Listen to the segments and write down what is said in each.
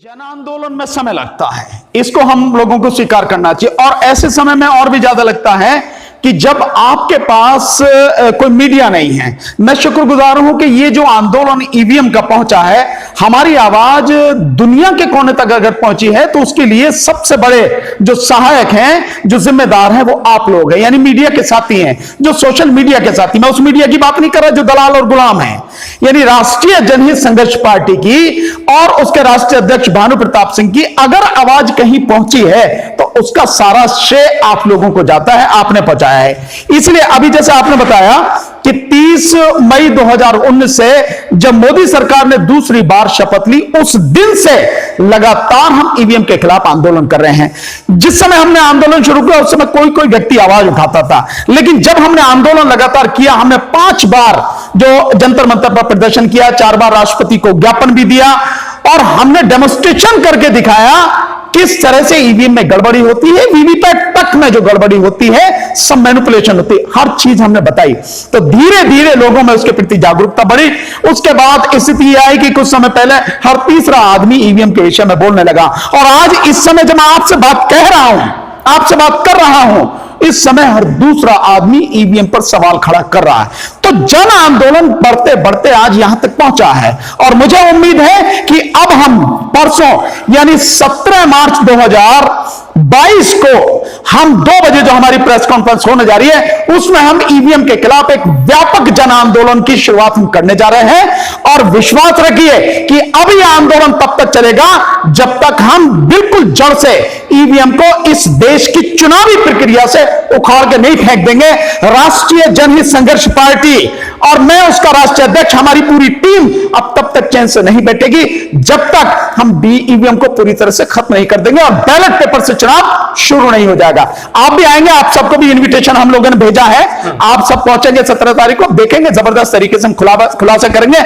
जन आंदोलन में समय लगता है, इसको हम लोगों को स्वीकार करना चाहिए। और ऐसे समय में और भी ज्यादा लगता है कि जब आपके पास कोई मीडिया नहीं है। मैं शुक्रगुजार हूं कि ये जो आंदोलन ईवीएम का पहुंचा है, हमारी आवाज दुनिया के कोने तक अगर पहुंची है तो उसके लिए सबसे बड़े जो सहायक हैं, जो जिम्मेदार हैं, वो आप लोग हैं, यानी मीडिया के साथी हैं, जो सोशल मीडिया के साथी। मैं उस मीडिया की बात नहीं कर रहा जो दलाल और गुलाम है, यानी राष्ट्रीय जनहित संघर्ष पार्टी की और उसके राष्ट्रीय अध्यक्ष भानु प्रताप सिंह की अगर आवाज कहीं पहुंची है तो उसका सारा श्रेय आप लोगों को जाता है, आपने पहुंचाया है। इसलिए अभी जैसे आपने बताया कि 30 मई 2019 से जब मोदी सरकार ने दूसरी बार शपथ ली, उस दिन से लगातार हम ईवीएम के खिलाफ आंदोलन कर रहे हैं। जिस समय हमने आंदोलन शुरू किया उस समय कोई कोई व्यक्ति आवाज उठाता था, लेकिन जब हमने आंदोलन लगातार किया, हमने 5 बार जो जंतर मंतर पर प्रदर्शन किया, 4 बार राष्ट्रपति को ज्ञापन भी दिया और हमने डेमोन्स्ट्रेशन करके दिखाया किस तरह से ईवीएम में गड़बड़ी होती है, वीवीपैट तक में जो गड़बड़ी होती है, सब मैनिपुलेशन होती है, हर चीज हमने बताई। तो धीरे धीरे लोगों में उसके प्रति जागरूकता बढ़ी। उसके बाद स्थिति यह आई कि कुछ समय पहले हर तीसरा आदमी ईवीएम के विषय में बोलने लगा। और आज इस समय जब मैं आपसे बात कह रहा हूं, आपसे बात कर रहा हूं, इस समय हर दूसरा आदमी ईवीएम पर सवाल खड़ा कर रहा है। तो जन आंदोलन बढ़ते बढ़ते आज यहां तक पहुंचा है और मुझे उम्मीद है कि अब हम परसों यानी 17 मार्च 2022 को हम 2 बजे जो हमारी प्रेस कॉन्फ्रेंस होने जा रही है, उसमें हम ईवीएम के खिलाफ एक व्यापक जन आंदोलन की शुरुआत हम करने जा रहे हैं। और विश्वास रखिए कि अब यह आंदोलन तब तक चलेगा जब तक हम बिल्कुल जड़ से ईवीएम को इस देश की चुनावी प्रक्रिया से उखाड़ के नहीं फेंक देंगे। राष्ट्रीय जनहित संघर्ष पार्टी और मैं उसका राष्ट्रीय अध्यक्ष, हमारी पूरी टीम अब तब तक चैन से नहीं बैठेगी जब तक हम ईवीएम को पूरी तरह से खत्म नहीं कर देंगे और बैलेट पेपर से चुनाव शुरू नहीं हो जाएगा। आप भी आएंगे, आप सबको भी इनविटेशन हम लोगों ने भेजा है, आप सब पहुंचेंगे 17 तारीख को, देखेंगे जबरदस्त तरीके से हम खुलासा करेंगे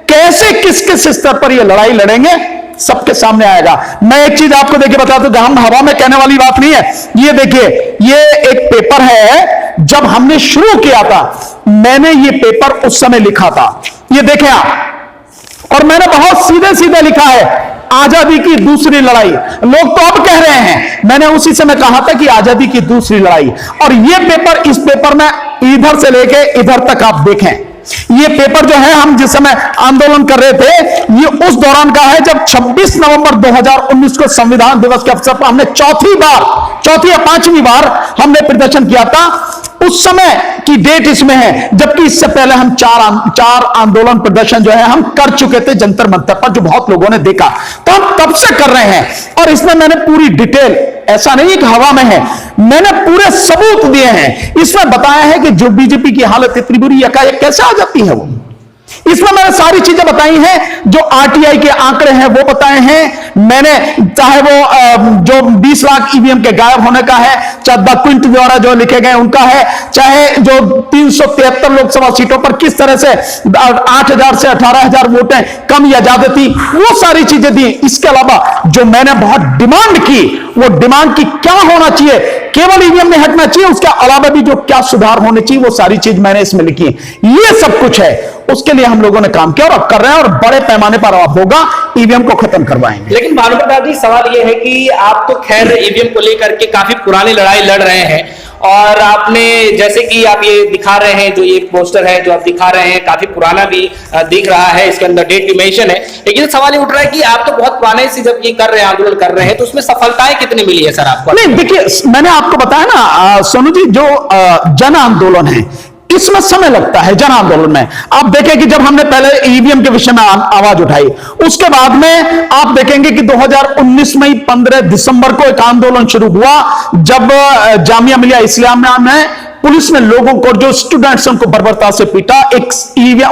कैसे किस किस स्तर पर यह लड़ाई लड़ेंगे, सबके सामने आएगा। मैं एक चीज आपको देखिए बता दूं, हम हवा में कहने वाली बात नहीं है। ये देखिए, ये एक पेपर है, जब हमने शुरू किया था मैंने ये पेपर उस समय लिखा था, ये देखें आप, और मैंने बहुत सीधे सीधे लिखा है, आजादी की दूसरी लड़ाई। लोग तो अब कह रहे हैं, मैंने उसी समय कहा था कि आजादी की दूसरी लड़ाई। और ये पेपर, इस पेपर में इधर से लेके इधर तक आप देखें, ये पेपर जो है हम जिस समय आंदोलन कर रहे थे, ये उस दौरान का है जब 26 नवंबर 2019 को संविधान दिवस के अवसर पर हमने चौथी या 5वीं बार हमने प्रदर्शन किया था। उस समय की डेट इसमें है, जबकि इससे पहले हम चार आंदोलन प्रदर्शन जो है हम कर चुके थे जंतर मंतर पर, जो बहुत लोगों ने देखा। तो हम तब से कर रहे हैं और इसमें मैंने पूरी डिटेल, ऐसा नहीं कि हवा में है, मैंने पूरे सबूत दिए हैं। इसमें बताया है कि जो बीजेपी की हालत इतनी बुरी एकाएक कैसे आ जाती है, वो इसमें मैंने सारी चीजें बताई हैं। जो आरटीआई के आंकड़े हैं वो बताए हैं मैंने, चाहे वो जो 20 लाख ईवीएम के गायब होने का है, चाहे द क्विंट द्वारा जो लिखे गए उनका है, चाहे जो 373 लोकसभा सीटों पर किस तरह से 8,000 से 18,000 वोटें कम या ज्यादा थी, वो सारी चीजें दी। इसके अलावा जो मैंने बहुत डिमांड की, वो डिमांड की क्या होना चाहिए, केवल ईवीएम में हटना चाहिए, उसके अलावा भी जो क्या सुधार होने चाहिए, वो सारी चीज मैंने इसमें लिखी है। ये सब कुछ है, उसके लिए हम लोगों ने काम किया और कर रहे हैं और बड़े पैमाने पर अब होगा, ईवीएम को खत्म करवाएंगे। लेकिन भानु प्रताप जी, सवाल यह है कि आप तो खैर ईवीएम को लेकर के काफी पुरानी लड़ाई लड़ रहे हैं और आपने, जैसे कि आप ये दिखा रहे हैं, जो ये पोस्टर है जो आप दिखा रहे हैं, काफी पुराना भी दिख रहा है, इसके अंदर डेट भी मेंशन है। लेकिन सवाल ये उठ रहा है कि आप तो बहुत पुराने से जब ये कर रहे हैं, आंदोलन कर रहे हैं, तो उसमें सफलताएं कितनी मिली है सर आपको? नहीं, देखिए मैंने आपको बताया ना सोनू जी, जो जन आंदोलन है इसमें समय लगता है। जन आंदोलन में आप देखें कि जब हमने पहले ईवीएम के विषय में आवाज उठाई, उसके बाद में आप देखेंगे कि 2019 में 15 दिसंबर को एक आंदोलन शुरू हुआ, जब जामिया मिलिया इस्लामिया में पुलिस ने लोगों को, जो स्टूडेंट्स उनको बर्बरता से पीटा, एक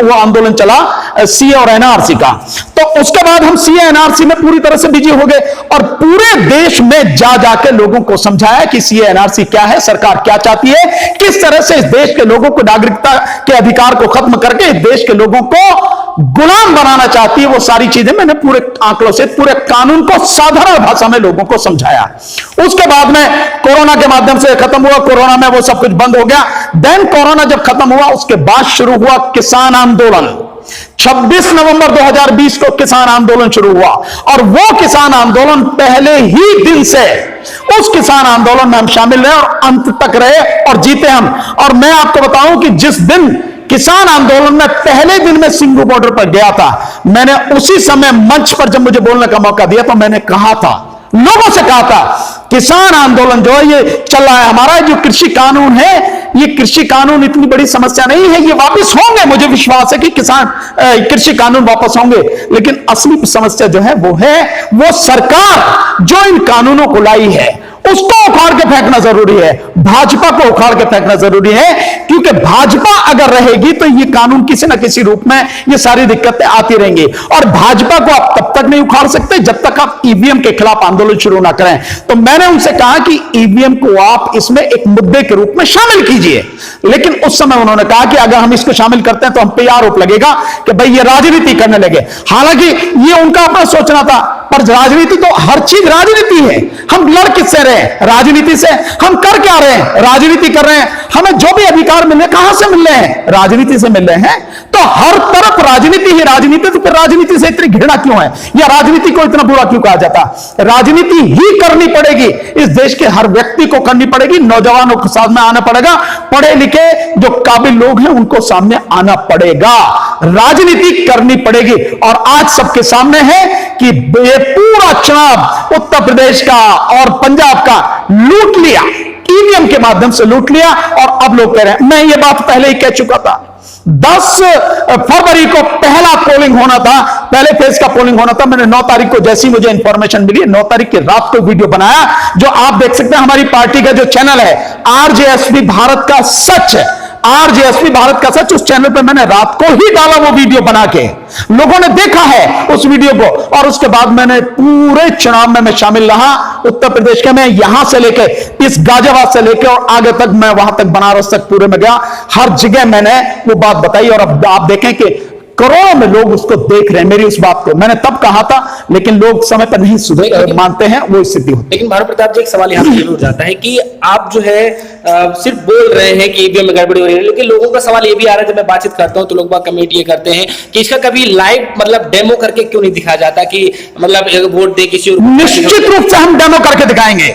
वो आंदोलन चला सीए और एनआरसी का। तो उसके बाद हम सीए एनआरसी में पूरी तरह से बिजी हो गए और पूरे देश में जा जाके लोगों को समझाया कि सीए एनआरसी क्या है, सरकार क्या चाहती है, किस तरह से इस देश के लोगों को नागरिकता के अधिकार को खत्म करके इस देश के लोगों को गुलाम बनाना चाहती है। वो सारी चीजें मैंने पूरे आंकड़ों से, पूरे कानून को साधारण भाषा में लोगों को समझाया। उसके बाद में कोरोना के माध्यम से खत्म हुआ, कोरोना में वो सब कुछ बंद हो गया। देन कोरोना जब खत्म हुआ उसके बाद शुरू हुआ किसान आंदोलन। 26 नवंबर 2020 को किसान आंदोलन शुरू हुआ, और वो किसान आंदोलन पहले ही दिन से उस किसान आंदोलन में हम शामिल रहे और अंत तक रहे और जीते हम। और मैं आपको बताऊं कि जिस दिन किसान आंदोलन में पहले दिन में सिंघू बॉर्डर पर गया था, मैंने उसी समय मंच पर जब मुझे बोलने का मौका दिया तो मैंने कहा था, लोगों से कहा था, किसान आंदोलन जो है ये चल रहा है हमारा, जो कृषि कानून है, ये कृषि कानून इतनी बड़ी समस्या नहीं है, ये वापस होंगे, मुझे विश्वास है कि किसान कृषि कानून वापस होंगे। लेकिन असली समस्या जो है वो सरकार जो इन कानूनों को लाई है उसको उखाड़ के फेंकना जरूरी है, भाजपा को उखाड़ के फेंकना जरूरी है, क्योंकि भाजपा अगर रहेगी तो ये कानून किसी ना किसी रूप में ये सारी दिक्कतें आती रहेंगी। और भाजपा को आप तब तक नहीं उखाड़ सकते जब तक आप ईवीएम के खिलाफ आंदोलन शुरू ना करें। तो मैंने उनसे कहा कि ईवीएम को आप इसमें एक मुद्दे के रूप में शामिल कीजिए, लेकिन उस समय उन्होंने कहा कि अगर हम इसको शामिल करते हैं तो हम पे आरोप लगेगा कि भाई ये राजनीति करने लगे। हालांकि ये उनका अपना सोचना था, पर राजनीति तो हर चीज राजनीति है। हम लड़ किससे रहे? राजनीति से। हम कर क्या रहे हैं? राजनीति कर रहे हैं। हमें जो भी अधिकार मिले कहां से मिल रहे हैं? राजनीति से मिल रहे हैं। तो हर तरफ राजनीति ही राजनीति, तो फिर राजनीति से इतनी घृणा क्यों है, या राजनीति को इतना बुरा क्यों कहा जाता? राजनीति ही करनी पड़ेगी, इस देश के हर व्यक्ति को करनी पड़ेगी, नौजवानों को सामने आना पड़ेगा, पढ़े लिखे जो काबिल लोग हैं उनको सामने आना पड़ेगा, राजनीति करनी पड़ेगी। और आज सबके सामने है कि ये पूरा चुनाव उत्तर प्रदेश का और पंजाब का लूट लिया, ईवीएम के माध्यम से लूट लिया। और अब लोग कह रहे हैं, मैं ये बात पहले ही कह चुका था, 10 फरवरी को पहला पोलिंग होना था, पहले फेज का पोलिंग होना था। मैंने 9 तारीख को जैसी मुझे इंफॉर्मेशन मिली, 9 तारीख की रात को वीडियो बनाया, जो आप देख सकते हैं हमारी पार्टी का जो चैनल है आरजेएसपी भारत का सच, आरजेएसपी भारत का सच, उस चैनल पे मैंने रात को ही डाला वो वीडियो बना के, लोगों ने देखा है उस वीडियो को। और उसके बाद मैंने पूरे चुनाव में मैं शामिल रहा उत्तर प्रदेश के, मैं यहां से लेके इस गाजियाबाद से लेके और आगे तक, मैं वहां तक बनारस तक पूरे में गया, हर जगह मैंने वो बात बताई। और अब आप देखें कि करोड़ों में लोग उसको देख रहे हैं, मेरी उस बात को मैंने तब कहा था, लेकिन लोग समय पर नहीं मानते हैं, वो स्थिति होती है। लेकिन भानु प्रताप जी, एक सवाल यहाँ पे उठ जाता है कि आप जो है सिर्फ बोल रहे हैं कि ईवीएम में गड़बड़ी हो रही है, लेकिन लोगों का सवाल ये भी आ रहा है, जब मैं बातचीत करता हूँ तो लोग कमेंट ये करते हैं कि इसका कभी लाइव मतलब डेमो करके क्यों नहीं दिखाया जाता, कि मतलब वोट दे किसी। निश्चित रूप से हम डेमो करके दिखाएंगे,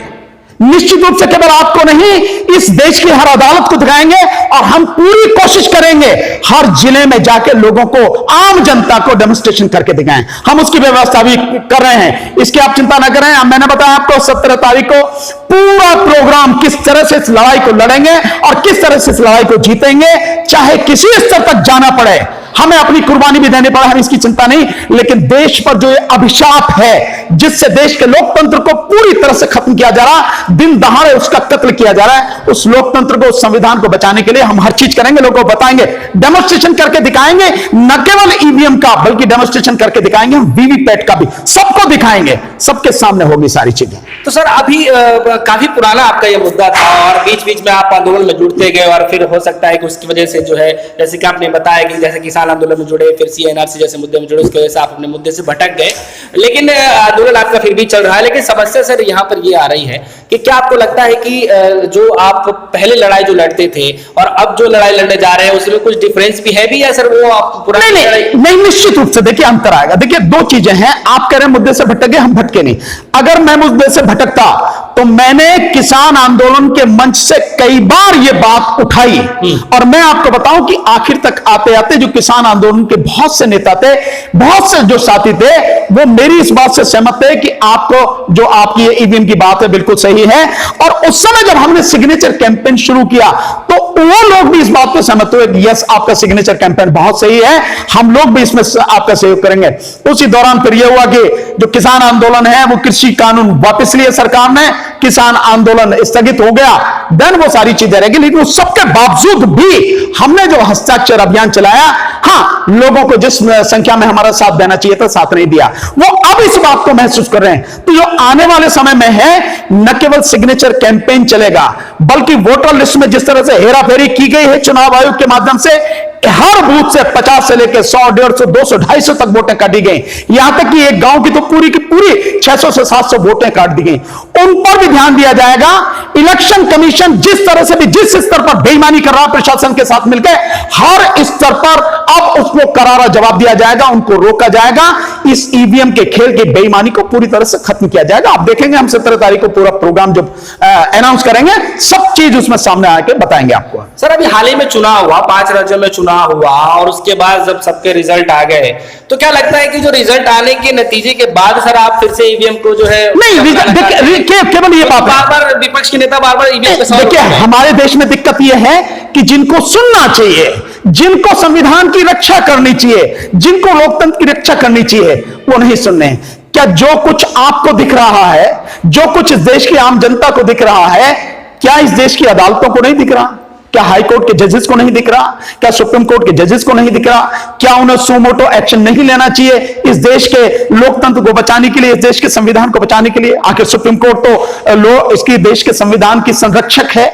निश्चित रूप से, केवल आपको नहीं, इस देश की हर अदालत को दिखाएंगे। और हम पूरी कोशिश करेंगे हर जिले में जाके लोगों को, आम जनता को डेमोन्स्ट्रेशन करके दिखाएं। हम उसकी व्यवस्था भी कर रहे हैं, इसकी आप चिंता ना करें। मैंने बताया आपको 17 तारीख को पूरा प्रोग्राम, किस तरह से इस लड़ाई को लड़ेंगे और किस तरह से इस लड़ाई को जीतेंगे, चाहे किसी स्तर तक जाना पड़े, हमें अपनी कुर्बानी भी देनी पड़े, हम इसकी चिंता नहीं। लेकिन देश पर जो ये अभिशाप है, जिससे देश के लोकतंत्र को पूरी तरह से खत्म किया जा रहा, दिन दहाड़े उसका कत्ल किया जा रहा है, उस लोकतंत्र को, उस संविधान को बचाने के लिए हम हर चीज करेंगे, लोगों को बताएंगे, डेमोन्स्ट्रेशन करके दिखाएंगे, न केवल ईवीएम का बल्कि डेमोन्स्ट्रेशन करके दिखाएंगे, हम वीवीपैट का भी सबको दिखाएंगे, सबके सामने होगी सारी चीजें। तो सर, अभी काफी पुराना आपका ये मुद्दा था और बीच बीच में आप आंदोलन में जुड़ते गए, और फिर हो सकता है कि उसकी वजह से जो है, जैसे कि आपने बताया कि जैसे किसान आंदोलन में जुड़े, फिर सीएनआरसी जैसे मुद्दे में जुड़े, उसकी वजह से आप अपने मुद्दे से भटक गए, लेकिन आंदोलन आपका फिर भी चल रहा है। लेकिन समस्या सर यहाँ पर ये आ रही है कि क्या आपको लगता है कि जो आप पहले लड़ाई जो लड़ते थे और अब जो लड़ाई लड़ने जा रहे हैं उसमें कुछ डिफरेंस भी है भी, या सर वो आप पुरानी नहीं, निश्चित रूप से देखिए अंतर आएगा। देखिए 2 चीजें हैं, आप कह रहे हैं मुद्दे से भटक गए, हम भटके नहीं। अगर मैं मुद्दे से भटकता तो मैंने किसान आंदोलन के मंच से कई बार ये बात उठाई, और मैं आपको बताऊं कि आखिर तक आते आते जो किसान आंदोलन के बहुत से नेता थे, बहुत से जो साथी थे, वो मेरी इस बात से सहमत थे कि आपको जो आपकी ये ईवीएम की बात है बिल्कुल सही है। और उस समय जब हमने सिग्नेचर कैंपेन शुरू किया तो वो लोग भी इस बात पर सहमत हुए कि यस, आपका सिग्नेचर कैंपेन बहुत सही है, हम लोग भी इसमें आपका सहयोग करेंगे। उसी दौरान फिर यह हुआ कि जो किसान आंदोलन है वो कृषि कानून वापस लिए सरकार ने, किसान आंदोलन स्थगित हो गया, देन वो सारी चीजें रहेगी। लेकिन उस सबके बावजूद भी हमने जो हस्ताक्षर अभियान चलाया, हाँ, लोगों को जिस संख्या में हमारा साथ देना चाहिए था साथ नहीं दिया, वो अब इस बात को महसूस कर रहे हैं। तो जो आने वाले समय में है, न केवल सिग्नेचर कैंपेन चलेगा बल्कि वोटर लिस्ट में जिस तरह से हेराफेरी की गई है चुनाव आयोग के माध्यम से, हर बूथ से 50 से लेकर 100, 150, 200, 250 तक वोटें काटी गई, यहां तक कि एक गांव की तो पूरी की पूरी 600 से 700 वोटें काट दी गई। उन पर भी ध्यान दिया जाएगा। इलेक्शन कमीशन जिस तरह से भी, जिस स्तर पर बेईमानी कर रहा है प्रशासन के साथ मिलकर, हर स्तर पर अब उसको करारा जवाब दिया जाएगा, उनको रोका जाएगा। इस ईवीएम के खेल की बेईमानी को पूरी तरह से खत्म किया जाएगा। आप देखेंगे हम 17 तारीख को पूरा प्रोग्राम जब अनाउंस करेंगे, सब चीज उसमें सामने आके बताएंगे आपको। सर अभी हाल ही में चुनाव हुआ, 5 राज्यों में चुनाव हुआ और उसके बाद जब सबके रिजल्ट आ गए तो क्या लगता है कि जो रिजल्ट आने के नतीजे के बाद सर आप फिर से ईवीएम को जो है नहीं, केवल ये बात बार बार विपक्ष के नेता बार बार ईवीएम पे देखिए, हमारे देश में दिक्कत यह है कि जिनको सुनना चाहिए, जिनको संविधान की रक्षा करनी चाहिए, जिनको लोकतंत्र की रक्षा करनी चाहिए, वो नहीं सुन रहे हैं। क्या जो कुछ आपको दिख रहा है, जो कुछ इस देश की आम जनता को दिख रहा है, क्या इस देश की अदालतों को नहीं दिख रहा? क्या हाई कोर्ट के जजेस को नहीं दिख रहा? क्या सुप्रीम कोर्ट के जजेस को नहीं दिख रहा? क्या उन्हें सुमोटो एक्शन नहीं लेना चाहिए इस देश के लोकतंत्र को बचाने के लिए, इस देश के संविधान को बचाने के लिए? आखिर सुप्रीम कोर्ट तो इसकी देश के संविधान की संरक्षक है,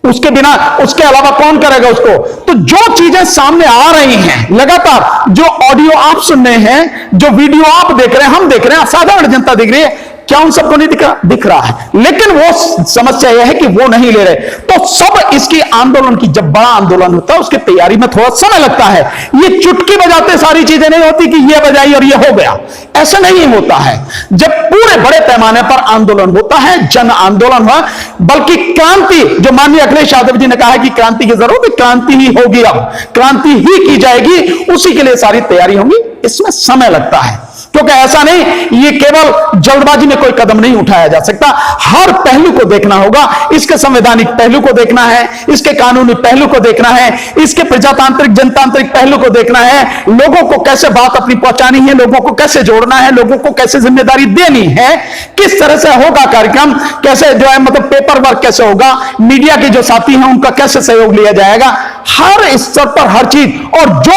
उसके बिना, उसके अलावा कौन करेगा उसको? तो जो चीजें सामने आ रही हैं लगातार, जो ऑडियो आप सुन रहे हैं, जो वीडियो आप देख रहे हैं, हम देख रहे हैं, साधारण जनता देख रही है, क्या उन सबको नहीं दिख रहा? दिख रहा है, लेकिन वो समस्या यह है कि वो नहीं ले रहे। तो सब इसकी आंदोलन की, जब बड़ा आंदोलन होता है उसकी तैयारी में थोड़ा समय लगता है। ये चुटकी बजाते सारी चीजें नहीं होती कि ये बजाई और ये हो गया, ऐसा नहीं होता है। जब पूरे बड़े पैमाने पर आंदोलन होता है, जन आंदोलन हुआ, बल्कि क्रांति, जो माननीय अखिलेश यादव जी ने कहा है कि क्रांति की जरूरत है, क्रांति ही होगी, अब क्रांति ही की जाएगी, उसी के लिए सारी तैयारी होगी। इसमें समय लगता है, क्योंकि ऐसा नहीं, ये केवल जल्दबाजी में कोई कदम नहीं उठाया जा सकता। हर पहलू को देखना होगा, इसके संवैधानिक पहलू को देखना है, इसके कानूनी पहलू को देखना है, इसके प्रजातांत्रिक जनतांत्रिक पहलू को देखना है, लोगों को कैसे बात अपनी पहुंचानी है, लोगों को कैसे जोड़ना है, लोगों को कैसे जिम्मेदारी देनी है, किस तरह से होगा कार्यक्रम, कैसे जो है मतलब पेपर वर्क कैसे होगा, मीडिया के जो साथी हैं उनका कैसे सहयोग लिया जाएगा, हर स्तर पर हर चीज। और जो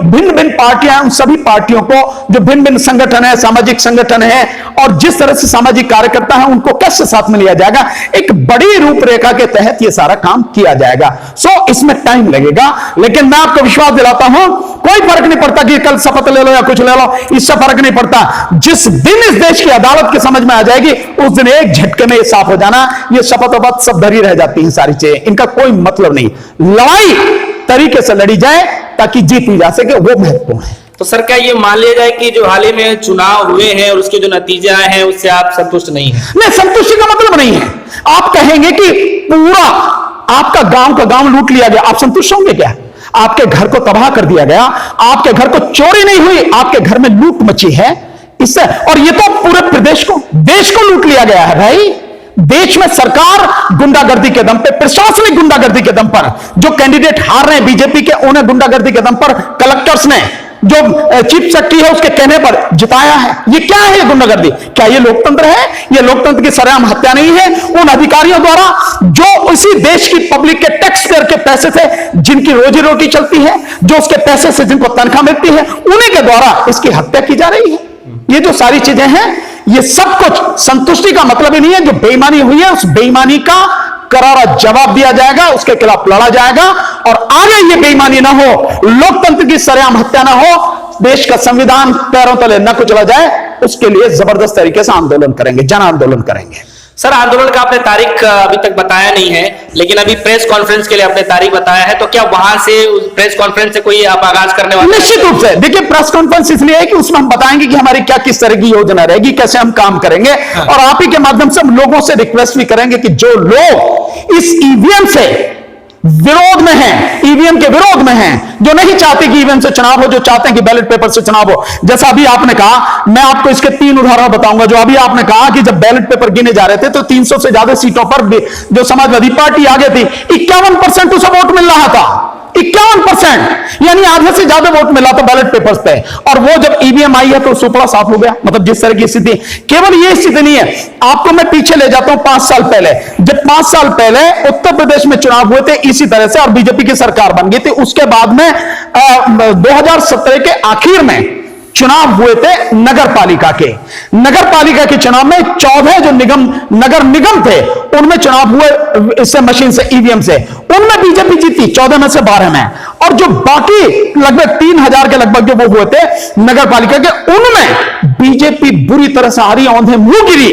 भिन्न भिन्न पार्टियां हैं, उन सभी पार्टियों को, जो भिन्न भिन्न संगठन है, सामाजिक संगठन है, और जिस तरह से सामाजिक कार्यकर्ता है, उनको कैसे साथ में लिया जाएगा, एक बड़ी रूपरेखा के तहत यह सारा काम किया जाएगा। इसमें टाइम लगेगा, लेकिन मैं आपको विश्वास दिलाता हूं, कोई फर्क नहीं पड़ता कि कल शपथ ले लो या कुछ ले लो, इससे फर्क नहीं पड़ता। जिस दिन इस देश की अदालत की समझ में आ जाएगी, उस दिन एक झटके में ये साफ हो जाना, ये शपथ वपथ सब धरी रह जाती हैं सारी चीजें, इनका कोई मतलब नहीं। लड़ाई तरीके से लड़ी जाए ताकि जीती जा सके, वो महत्वपूर्ण है। तो सर क्या ये मान लिया जाए कि जो हाल ही में चुनाव हुए हैं और उसके जो नतीजे आए हैं उससे आप संतुष्ट नहीं हैं? नहीं, संतुष्टि का मतलब नहीं है। आप कहेंगे कि पूरा आपका गांव का गांव लूट लिया गया, आप संतुष्ट होंगे क्या? आपके घर को तबाह कर दिया गया, आपके घर को चोरी नहीं हुई, आपके घर में लूट मची है, इससे, और ये तो पूरे प्रदेश को, देश को लूट लिया गया है भाई। देश में सरकार गुंडागर्दी के दम पे, प्रशासनिक गुंडागर्दी के दम पर, जो कैंडिडेट हार रहे हैं बीजेपी के, उन्हें गुंडागर्दी के दम पर कलेक्टर्स ने, जो चीफ सेक्रेटरी है उसके कहने पर जिताया है। ये क्या है? ये गुंडागर्दी? क्या ये लोकतंत्र है? ये लोकतंत्र की सरेआम हत्या नहीं है? उन अधिकारियों द्वारा जो उसी देश की पब्लिक के टैक्स पेयर के पैसे से जिनकी रोजी रोटी चलती है, जो उसके पैसे से जिनको तनख्वाह मिलती है, उन्हीं के द्वारा इसकी हत्या की जा रही है। ये जो सारी चीजें हैं, ये सब कुछ संतुष्टि का मतलब ही नहीं है। जो बेईमानी हुई है, उस बेईमानी का करारा जवाब दिया जाएगा, उसके खिलाफ लड़ा जाएगा, और आगे ये बेईमानी ना हो, लोकतंत्र की सरेआम हत्या ना हो, देश का संविधान पैरों तले न कुचला जाए, उसके लिए जबरदस्त तरीके से आंदोलन करेंगे, जन आंदोलन करेंगे। सर आंदोलन का आपने तारीख अभी तक बताया नहीं है, लेकिन अभी प्रेस कॉन्फ्रेंस के लिए आपने तारीख बताया है, तो क्या वहां से प्रेस कॉन्फ्रेंस से कोई आप आगाज करने वाले? निश्चित रूप से। देखिए, प्रेस कॉन्फ्रेंस इसलिए है कि उसमें हम बताएंगे कि हमारी क्या किस तरह की योजना रहेगी, कैसे हम काम करेंगे, और आप ही के माध्यम से हम लोगों से रिक्वेस्ट भी करेंगे कि जो लोग इस ईवीएम से विरोध में हैं, ईवीएम के विरोध में हैं, जो नहीं चाहते कि ईवीएम से चुनाव हो, जो चाहते हैं कि बैलेट पेपर से चुनाव हो, जैसा अभी आपने कहा, मैं आपको इसके 3 उदाहरण बताऊंगा। जो अभी आपने कहा कि जब बैलेट पेपर गिने जा रहे थे तो 300 से ज्यादा सीटों पर जो समाजवादी पार्टी आगे थी, 51% उसे वोट मिल रहा था, 51%, यानी आधे से ज्यादा वोट मिला था बैलेट पेपर्स पे। और वो जब ईवीएम आई है तो सुपड़ा साफ हो गया। मतलब जिस तरह की स्थिति, केवल ये स्थिति नहीं है, आपको मैं पीछे ले जाता हूं 5 साल पहले। जब 5 साल पहले उत्तर प्रदेश में चुनाव हुए थे इसी तरह से, और बीजेपी की सरकार बन गई थी, उसके बाद में 2017 के आखिर में चुनाव हुए थे नगर पालिका के चुनाव में 14 जो नगर निगम थे, उनमें चुनाव हुए इससे मशीन से, ईवीएम से, उनमें बीजेपी जीती 14 में से 12 में। और जो बाकी लगभग 3000 के लगभग जो वो हुए थे नगर पालिका के, उनमें बीजेपी बुरी तरह से हारी, औंधे मुंह गिरी।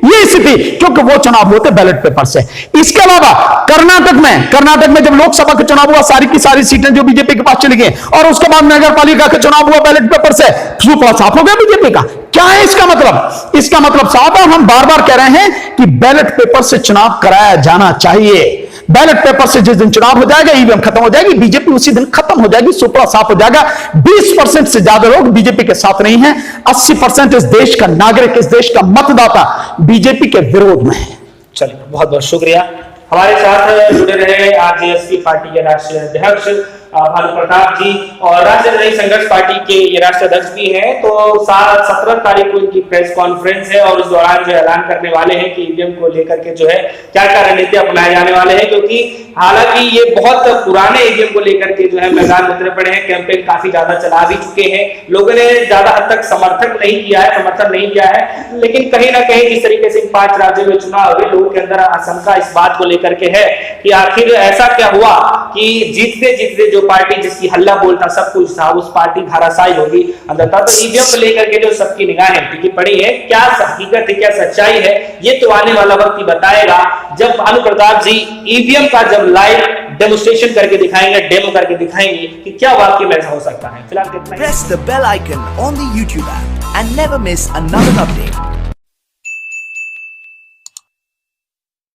ये इसलिए स्थिति क्योंकि वो चुनाव होते बैलेट पेपर से। इसके अलावा कर्नाटक में जब लोकसभा का चुनाव हुआ, सारी की सारी सीटें जो बीजेपी के पास चली गई, और उसके बाद नगर पालिका का चुनाव हुआ बैलेट पेपर से, सुपड़ा साफ हो गया बीजेपी का। क्या है इसका मतलब? इसका मतलब साफ है, हम बार बार कह रहे हैं कि बैलेट पेपर से चुनाव कराया जाना चाहिए। बैलेट पेपर से जिस दिन चुनाव हो जाएगा, ईवीएम खत्म हो जाएगी, बीजेपी उसी दिन खत्म हो जाएगी, सुपड़ा साफ हो जाएगा। 20% से ज्यादा लोग बीजेपी के साथ नहीं हैं। 80% इस देश का नागरिक, इस देश का मतदाता बीजेपी के विरोध में है। चलिए, बहुत बहुत शुक्रिया। हमारे साथ जुड़े रहे आरजेएसपी पार्टी के राष्ट्रीय अध्यक्ष भानु प्रताप जी, और राष्ट्रीय जनतांत्रिक संघर्ष पार्टी के ये राष्ट्रीय अध्यक्ष भी हैं। तो 17 तारीख को इनकी प्रेस कॉन्फ्रेंस है, और उस दौरान जो ऐलान करने वाले हैं कि ईवीएम को लेकर के जो है क्या क्या रणनीति अपनाए जाने वाले हैं, क्योंकि हालांकि ये बहुत पुराने ईवीएम को लेकर के जो है मैदान में उतरे पड़े हैं, कैंपेन काफी ज्यादा चला भी चुके हैं, लोगों ने ज्यादा हद तक समर्थन नहीं किया है, लेकिन कहीं ना कहीं जिस तरीके से 5 राज्यों में चुनाव हुए, लोगों के अंदर आशंका इस बात को लेकर के है कि आखिर ऐसा क्या हुआ कि जीतते जीतते जो पार्टी जिसकी हल्ला बोल था, सब कुछ था, उस पार्टी धाराशायी होगी अंदर। तो ईवीएम को लेकर के जो सबकी निगाहें टिकी पड़ी है, क्या हकीकत है, क्या सच्चाई है, ये तो आने वाला वक्त ही बताएगा, जब भानु प्रताप जी ईवीएम का जब लाइव डेमोस्ट्रेशन करके दिखाएंगे, डेमो करके दिखाएंगे कि क्या वाकई में ऐसा हो सकता है। फिलहाल कितना Press the bell icon on the YouTube app and never miss another update.